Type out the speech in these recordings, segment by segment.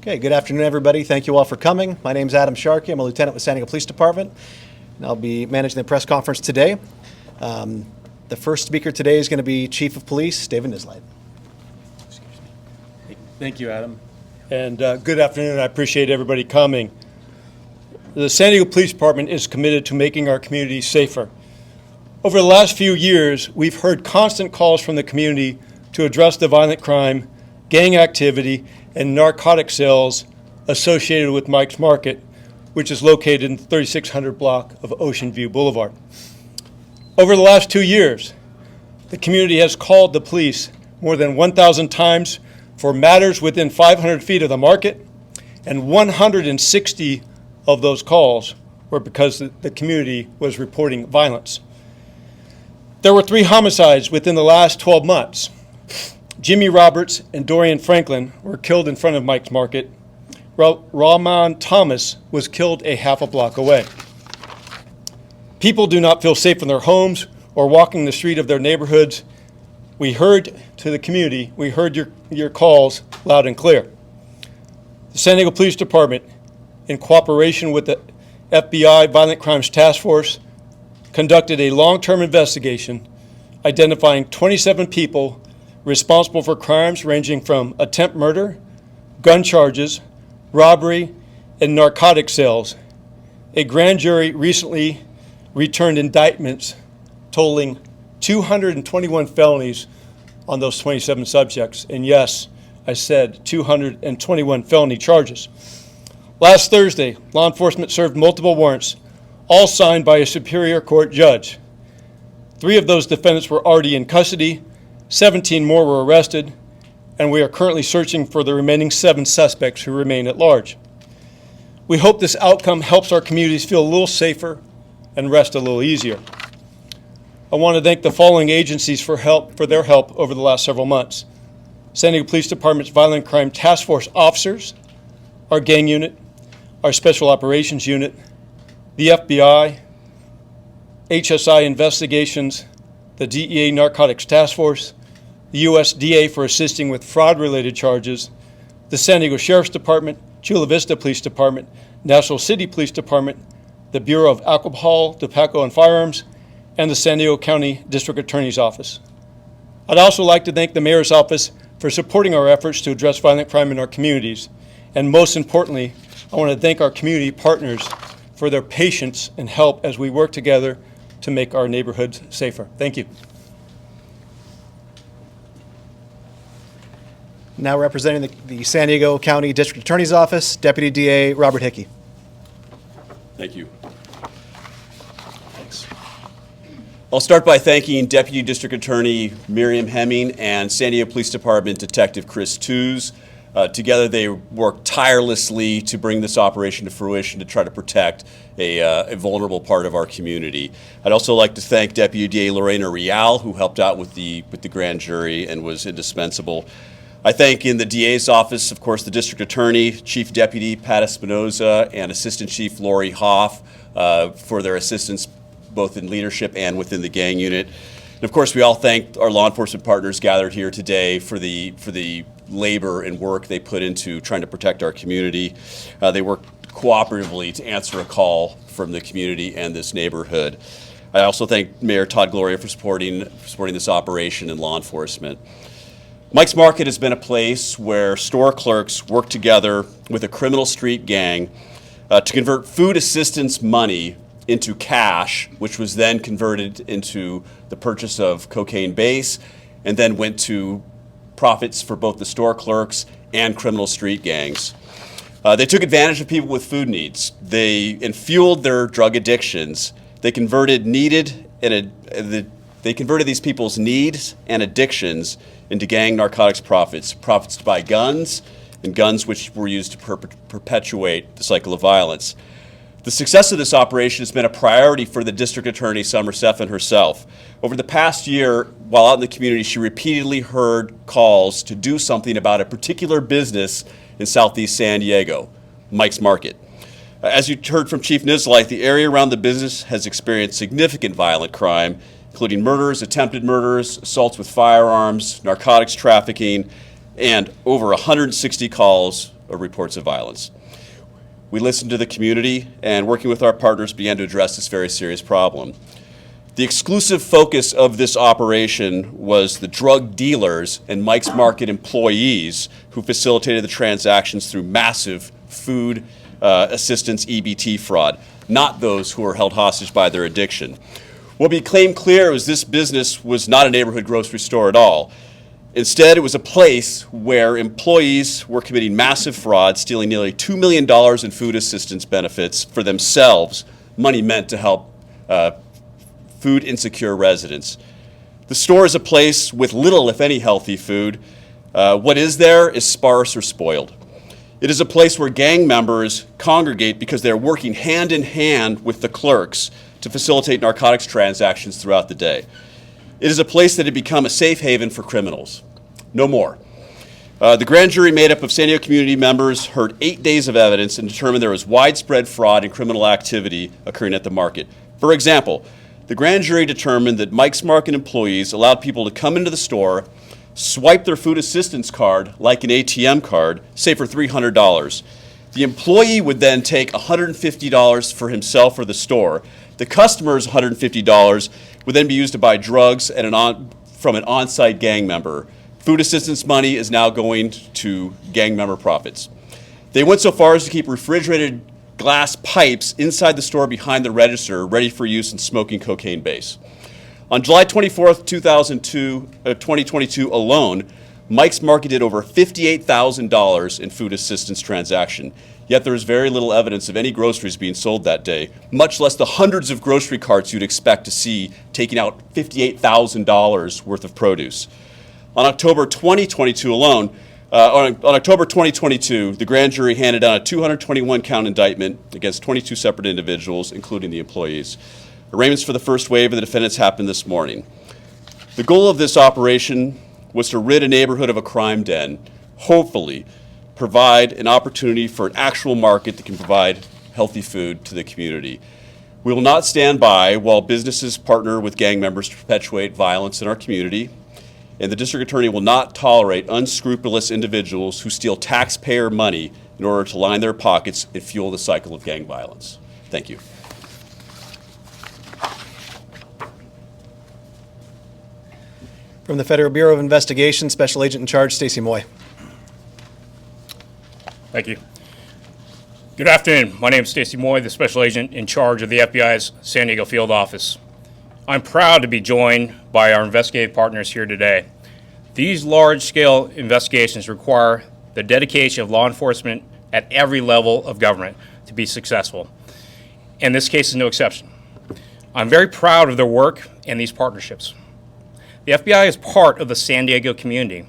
Okay, good afternoon, everybody. Thank you all for coming. My name is Adam Sharkey. I'm a lieutenant with San Diego Police Department, and I'll be managing the press conference today. The first speaker today is going to be Chief of Police, David Nisleit. Thank you, Adam. And good afternoon. I appreciate everybody coming. The San Diego Police Department is committed to making our community safer. Over the last few years, we've heard constant calls from the community to address the violent crime, gang activity, and narcotic sales associated with Mike's Market, which is located in the 3600 block of Ocean View Boulevard. Over the last 2 years, the community has called the police more than 1,000 times for matters within 500 feet of the market, and 160 of those calls were because the community was reporting violence. There were 3 homicides within the last 12 months. Jimmy Roberts and Dorian Franklin were killed in front of Mike's Market. Rahman Thomas was killed a half a block away. People do not feel safe in their homes or walking the street of their neighborhoods. We heard to the community, we heard your calls loud and clear. The San Diego Police Department, in cooperation with the FBI Violent Crimes Task Force, conducted a long-term investigation identifying 27 people responsible for crimes ranging from attempt murder, gun charges, robbery, and narcotic sales. A grand jury recently returned indictments totaling 221 felonies on those 27 subjects. And yes, I said 221 felony charges. Last Thursday, law enforcement served multiple warrants, all signed by a Superior Court judge. 3 of those defendants were already in custody, 17 more were arrested, and we are currently searching for the remaining 7 suspects who remain at large. We hope this outcome helps our communities feel a little safer and rest a little easier. I want to thank the following agencies for their help over the last several months: San Diego Police Department's Violent Crime Task Force officers, our gang unit, our Special Operations Unit, the FBI, HSI Investigations, the DEA Narcotics Task Force, the USDA for assisting with fraud-related charges, the San Diego Sheriff's Department, Chula Vista Police Department, National City Police Department, the Bureau of Alcohol, Tobacco, and Firearms, and the San Diego County District Attorney's Office. I'd also like to thank the Mayor's Office for supporting our efforts to address violent crime in our communities. And most importantly, I want to thank our community partners for their patience and help as we work together to make our neighborhoods safer. Thank you. Now representing the San Diego County District Attorney's Office, Deputy DA Robert Hickey. Thank you. Thanks. I'll start by thanking Deputy District Attorney Miriam Hemming and San Diego Police Department Detective Chris Tews. Together they worked tirelessly to bring this operation to fruition to try to protect a vulnerable part of our community. I'd also like to thank Deputy DA Lorena Real, who helped out with the grand jury and was indispensable. I thank in the DA's office, of course, the District Attorney, Chief Deputy Pat Espinoza, and Assistant Chief Lori Hoff for their assistance both in leadership and within the gang unit. And of course, we all thank our law enforcement partners gathered here today for the labor and work they put into trying to protect our community. They worked cooperatively to answer a call from the community and this neighborhood. I also thank Mayor Todd Gloria for supporting this operation and law enforcement. Mike's Market has been a place where store clerks work together with a criminal street gang to convert food assistance money into cash, which was then converted into the purchase of cocaine base and then went to profits for both the store clerks and criminal street gangs. They took advantage of people with food needs. They fueled their drug addictions. They converted these people's needs and addictions into gang narcotics profits to buy guns, and guns which were used to perpetuate the cycle of violence. The success of this operation has been a priority for the District Attorney, Summer Stephan herself. Over the past year, while out in the community, she repeatedly heard calls to do something about a particular business in Southeast San Diego, Mike's Market. As you heard from Chief Nisleit, the area around the business has experienced significant violent crime, including murders, attempted murders, assaults with firearms, narcotics trafficking, and over 160 calls of reports of violence. We listened to the community and, working with our partners, began to address this very serious problem. The exclusive focus of this operation was the drug dealers and Mike's Market employees who facilitated the transactions through massive food assistance EBT fraud, not those who were held hostage by their addiction. What became clear was this business was not a neighborhood grocery store at all. Instead, it was a place where employees were committing massive fraud, stealing nearly $2 million in food assistance benefits for themselves, money meant to help food insecure residents. The store is a place with little, if any, healthy food. What is there is sparse or spoiled. It is a place where gang members congregate because they're working hand in hand with the clerks to facilitate narcotics transactions throughout the day. It is a place that had become a safe haven for criminals. No more. The grand jury, made up of San Diego community members, heard 8 days of evidence and determined there was widespread fraud and criminal activity occurring at the market. For example, the grand jury determined that Mike's Market employees allowed people to come into the store, swipe their food assistance card like an ATM card, say for $300. The employee would then take $150 for himself or the store. The customer's $150 would then be used to buy drugs from an on-site gang member. Food assistance money is now going to gang member profits. They went so far as to keep refrigerated glass pipes inside the store behind the register, ready for use in smoking cocaine base. On July 24th, 2022 alone, Mike's Market did over $58,000 in food assistance transaction. Yet there is very little evidence of any groceries being sold that day, much less the hundreds of grocery carts you'd expect to see taking out $58,000 worth of produce. On October 2022 alone, on October 2022, the grand jury handed down a 221-count indictment against 22 separate individuals, including the employees. Arraignments for the first wave of the defendants happened this morning. The goal of this operation was to rid a neighborhood of a crime den, hopefully provide an opportunity for an actual market that can provide healthy food to the community. We will not stand by while businesses partner with gang members to perpetuate violence in our community, and the district attorney will not tolerate unscrupulous individuals who steal taxpayer money in order to line their pockets and fuel the cycle of gang violence. Thank you. From the Federal Bureau of Investigation, Special Agent in Charge, Stacy Moy. Thank you. Good afternoon. My name is Stacy Moy, the Special Agent in charge of the FBI's San Diego Field Office. I'm proud to be joined by our investigative partners here today. These large-scale investigations require the dedication of law enforcement at every level of government to be successful, and this case is no exception. I'm very proud of their work and these partnerships. The FBI is part of the San Diego community,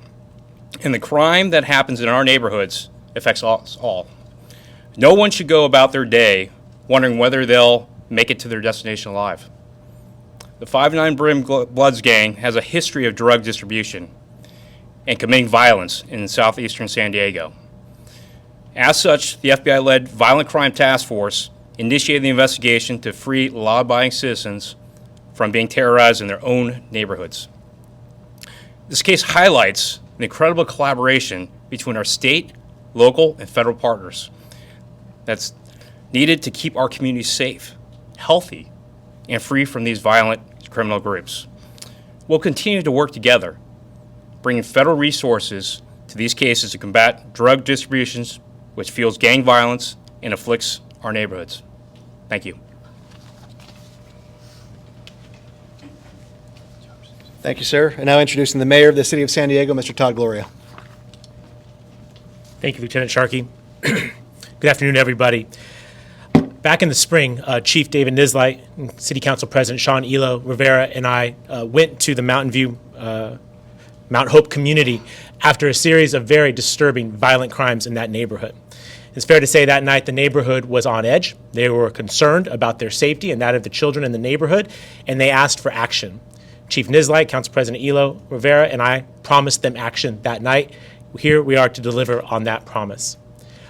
and the crime that happens in our neighborhoods affects us all. No one should go about their day wondering whether they'll make it to their destination alive. The 5'9" Brim Bloods gang has a history of drug distribution and committing violence in southeastern San Diego. As such, the FBI-led Violent Crime Task Force initiated the investigation to free law-abiding citizens from being terrorized in their own neighborhoods. This case highlights the incredible collaboration between our state, local, and federal partners that's needed to keep our communities safe, healthy, and free from these violent criminal groups. We'll continue to work together, bringing federal resources to these cases to combat drug distributions, which fuels gang violence and afflicts our neighborhoods. Thank you. Thank you, sir. And now introducing the Mayor of the City of San Diego, Mr. Todd Gloria. Thank you, Lieutenant Sharkey. Good afternoon, everybody. Back in the spring, Chief David Nislight, and City Council President Sean Elo Rivera, and I went to the Mountain View, Mount Hope community after a series of very disturbing violent crimes in that neighborhood. It's fair to say that night the neighborhood was on edge. They were concerned about their safety and that of the children in the neighborhood, and they asked for action. Chief Nislight, Council President Elo Rivera, and I promised them action that night. Here we are to deliver on that promise.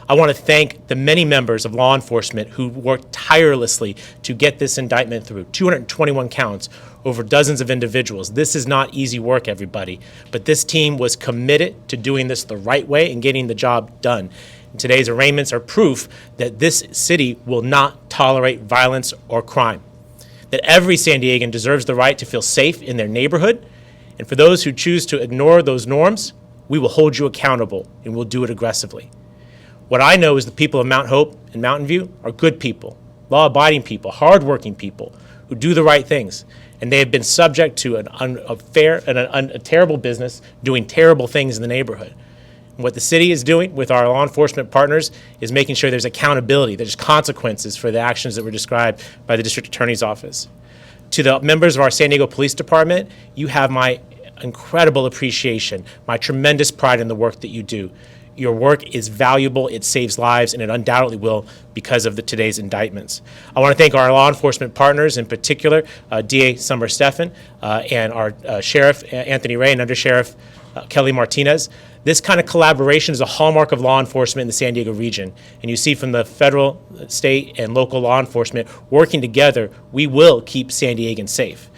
I want to thank the many members of law enforcement who worked tirelessly to get this indictment through. 221 counts over dozens of individuals. This is not easy work, everybody, but this team was committed to doing this the right way and getting the job done. And today's arraignments are proof that this city will not tolerate violence or crime, that every San Diegan deserves the right to feel safe in their neighborhood. And for those who choose to ignore those norms, we will hold you accountable, and we'll do it aggressively. What I know is the people of Mount Hope and Mountain View are good people, law-abiding people, hardworking people who do the right things. And they have been subject to a terrible business doing terrible things in the neighborhood. And what the city is doing with our law enforcement partners is making sure there's accountability, there's consequences for the actions that were described by the district attorney's office. To the members of our San Diego Police Department, you have my incredible appreciation, my tremendous pride in the work that you do. Your work is valuable, it saves lives, and it undoubtedly will because of today's indictments. I want to thank our law enforcement partners, in particular, DA Summer Steffen and our Sheriff Anthony Ray and Under Sheriff Kelly Martinez. This kind of collaboration is a hallmark of law enforcement in the San Diego region. And you see from the federal, state, and local law enforcement working together, we will keep San Diegans safe.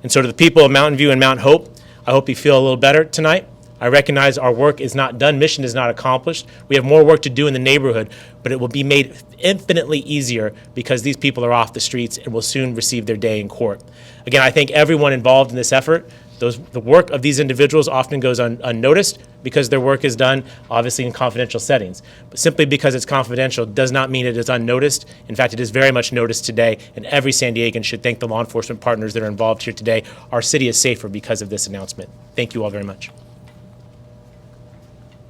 And so to the people of Mountain View and Mount Hope, I hope you feel a little better tonight. I recognize our work is not done, mission is not accomplished. We have more work to do in the neighborhood, but it will be made infinitely easier because these people are off the streets and will soon receive their day in court. Again, I thank everyone involved in this effort. The work of these individuals often goes unnoticed because their work is done, obviously, in confidential settings. But simply because it's confidential does not mean it is unnoticed. In fact, it is very much noticed today, and every San Diegan should thank the law enforcement partners that are involved here today. Our city is safer because of this announcement. Thank you all very much.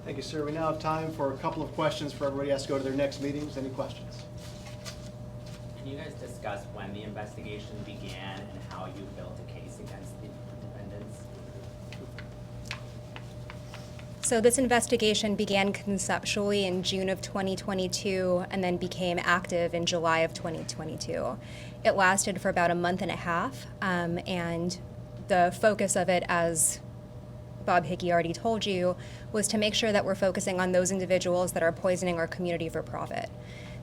Thank you, sir. We now have time for a couple of questions for everybody who has to go to their next meetings. Any questions? Can you guys discuss when the investigation began and how you built a case against the defendants? So this investigation began conceptually in June of 2022 and then became active in July of 2022. It lasted for about a month and a half, and the focus of it, as Bob Hickey already told you, was to make sure that we're focusing on those individuals that are poisoning our community for profit.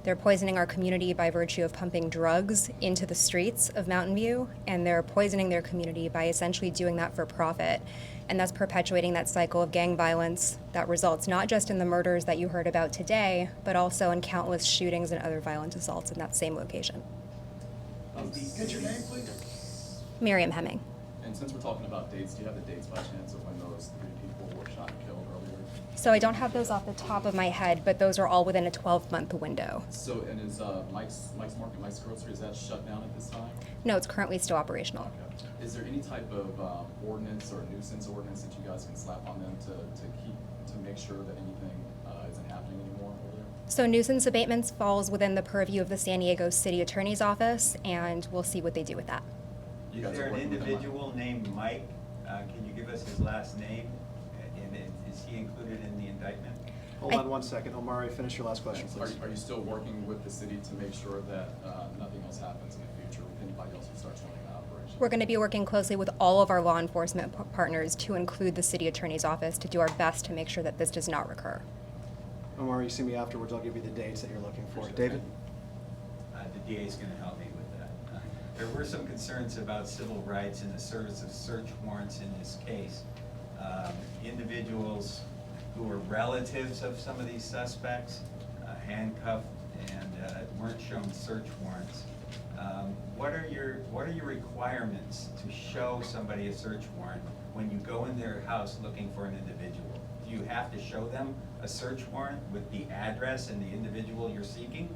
They're poisoning our community by virtue of pumping drugs into the streets of Mountain View, and they're poisoning their community by essentially doing that for profit. And that's perpetuating that cycle of gang violence that results not just in the murders that you heard about today, but also in countless shootings and other violent assaults in that same location. Get your name, please. Miriam Hemming. And since we're talking about dates, do you have the dates by chance of when those 3 people were shot and killed earlier? So I don't have those off the top of my head, but those are all within a 12-month window. So, and is Mike's Market, Mike's Grocery, is that shut down at this time? No, it's currently still operational. Okay. Is there any type of ordinance or nuisance ordinance that you guys can slap on them to make sure that anything isn't happening anymore over there? So nuisance abatements falls within the purview of the San Diego City Attorney's Office, and we'll see what they do with that. You Is guys there are an working with them on- individual named Mike? Can you give us his last name? And is he included in the indictment? Hold on one second. Omari, finish your last question, please. Are you still working with the city to make sure that nothing else happens in the future with anybody else who starts running that operation? We're going to be working closely with all of our law enforcement partners to include the City Attorney's Office to do our best to make sure that this does not recur. Omari, you see me afterwards. I'll give you the dates that you're looking for. Appreciate it. David? The DA is going to help me with that. There were some concerns about civil rights and the service of search warrants in this case. Individuals who were relatives of some of these suspects, handcuffed and weren't shown search warrants. What are your requirements to show somebody a search warrant when you go in their house looking for an individual? Do you have to show them a search warrant with the address and the individual you're seeking?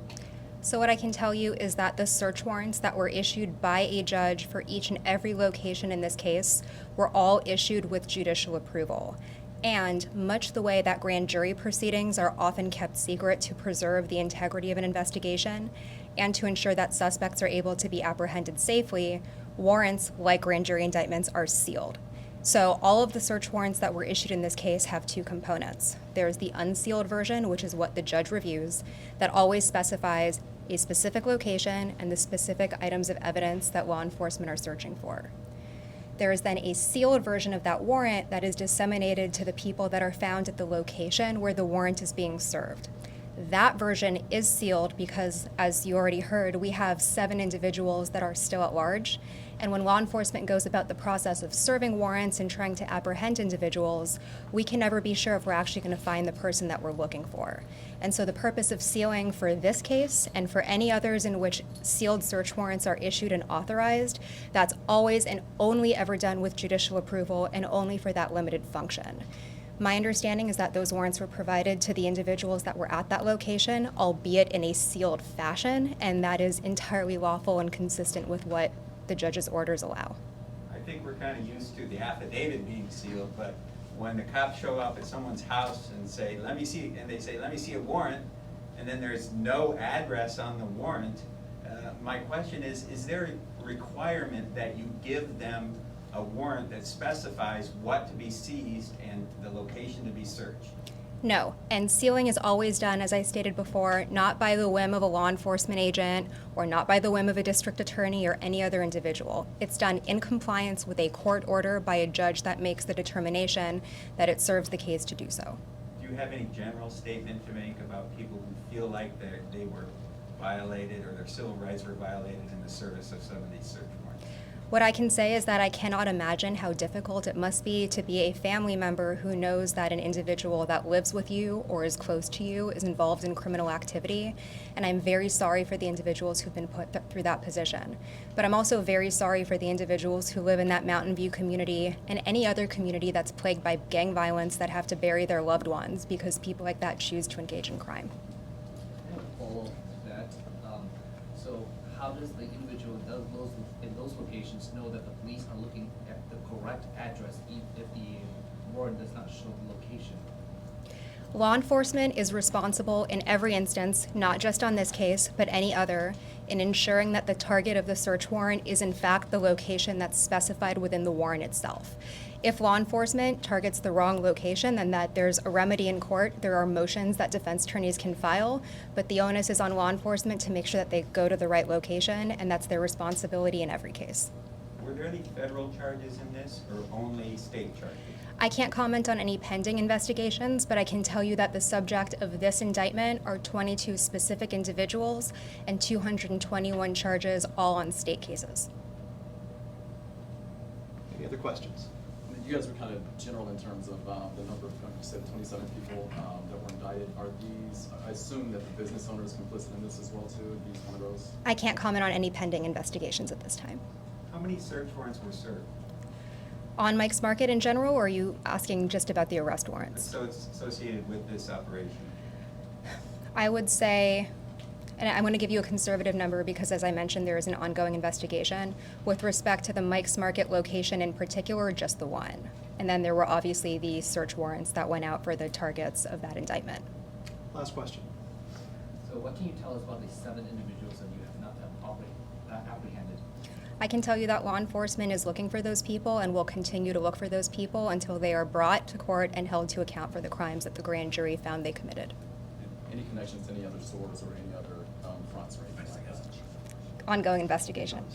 So what I can tell you is that the search warrants that were issued by a judge for each and every location in this case were all issued with judicial approval. And much the way that grand jury proceedings are often kept secret to preserve the integrity of an investigation and to ensure that suspects are able to be apprehended safely, warrants, like grand jury indictments, are sealed. So all of the search warrants that were issued in this case have 2 components. There's the unsealed version, which is what the judge reviews, that always specifies a specific location and the specific items of evidence that law enforcement are searching for. There is then a sealed version of that warrant that is disseminated to the people that are found at the location where the warrant is being served. That version is sealed because, as you already heard, we have 7 individuals that are still at large. And when law enforcement goes about the process of serving warrants and trying to apprehend individuals, we can never be sure if we're actually going to find the person that we're looking for. And so the purpose of sealing for this case and for any others in which sealed search warrants are issued and authorized, that's always and only ever done with judicial approval and only for that limited function. My understanding is that those warrants were provided to the individuals that were at that location, albeit in a sealed fashion, and that is entirely lawful and consistent with what the judge's orders allow. I think we're kind of used to the affidavit being sealed, but when the cops show up at someone's house and say, let me see, and they say, let me see a warrant, and then there's no address on the warrant, my question is there a requirement that you give them a warrant that specifies what to be seized and the location to be searched? No, and sealing is always done, as I stated before, not by the whim of a law enforcement agent or not by the whim of a district attorney or any other individual. It's done in compliance with a court order by a judge that makes the determination that it serves the case to do so. Do you have any general statement to make about people who feel like they were violated or their civil rights were violated in the service of some of these search warrants? What I can say is that I cannot imagine how difficult it must be to be a family member who knows that an individual that lives with you or is close to you is involved in criminal activity, and I'm very sorry for the individuals who've been put through that position. But I'm also very sorry for the individuals who live in that Mountain View community and any other community that's plagued by gang violence that have to bury their loved ones because people like that choose to engage in crime. I want to follow that. So how does the individual in those locations know that the police are looking at the correct address if the warrant does not show the location? Law enforcement is responsible in every instance, not just on this case, but any other, in ensuring that the target of the search warrant is in fact the location that's specified within the warrant itself. If law enforcement targets the wrong location, then that there's a remedy in court. There are motions that defense attorneys can file, but the onus is on law enforcement to make sure that they go to the right location, and that's their responsibility in every case. Were there any federal charges in this or only state charges? I can't comment on any pending investigations, but I can tell you that the subject of this indictment are 22 specific individuals and 221 charges, all on state cases. Any other questions? You guys were kind of general in terms of the number of, you said 27 people that were indicted. Are these, I assume that the business owner is complicit in this as well too, these one of those? I can't comment on any pending investigations at this time. How many search warrants were served? On Mike's Market in general, or are you asking just about the arrest warrants? So it's associated with this operation? I would say, and I'm going to give you a conservative number because, as I mentioned, there is an ongoing investigation. With respect to the Mike's Market location in particular, just the one. And then there were obviously the search warrants that went out for the targets of that indictment. Last question. So what can you tell us about the 7 individuals that you have not apprehended? I can tell you that law enforcement is looking for those people and will continue to look for those people until they are brought to court and held to account for the crimes that the grand jury found they committed. Any connections to any other stores or any other fronts or anything like that? Ongoing investigation.